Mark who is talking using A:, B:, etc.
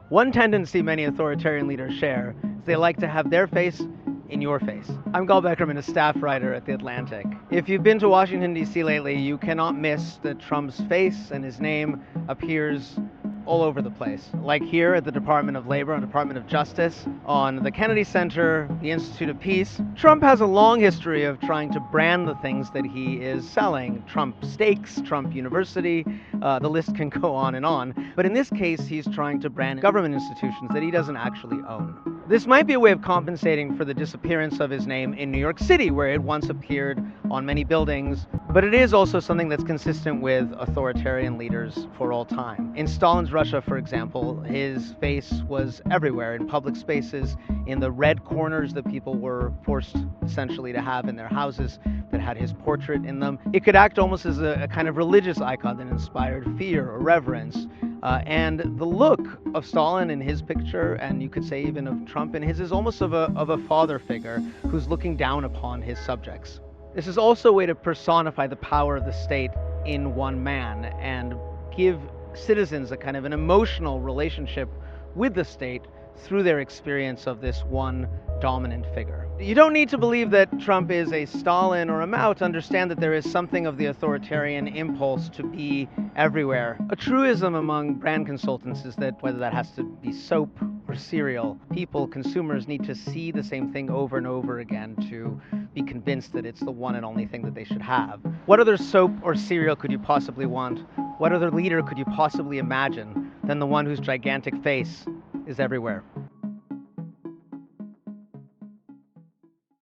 A: One tendency many authoritarian leaders share is they like to have their face in your face. I'm Gal Beckerman, a staff writer at The Atlantic. If you've been to Washington, D.C. lately, you cannot miss that Trump's face and his name appears all over the place. Like here at the Department of Labor and Department of Justice, on the Kennedy Center, the Institute of Peace. Trump has a long history of trying to brand the things that he is selling. Trump Steaks, Trump University, the list can go on and on. But in this case, he's trying to brand government institutions that he doesn't actually own. This might be a way of compensating for the disappearance of his name in New York City, where it once appeared on many buildings, but it is also something that's consistent with authoritarian leaders for all time. In Stalin's Russia, for example, his face was everywhere, in public spaces, in the red corners that people were forced essentially to have in their houses that had his portrait in them. It could act almost as a kind of religious icon that inspired fear or reverence. And the look of Stalin in his picture, and you could say even of Trump in his, is almost of a father figure who's looking down upon his subjects. This is also a way to personify the power of the state in one man and give citizens a kind of an emotional relationship with the state through their experience of this one dominant figure. You don't need to believe that Trump is a Stalin or a Mao to understand that there is something of the authoritarian impulse to be everywhere. A truism among brand consultants is that whether that has to be soap or cereal, people, consumers, need to see the same thing over and over again to be convinced that it's the one and only thing that they should have. What other soap or cereal could you possibly want? What other leader could you possibly imagine than the one whose gigantic face is everywhere?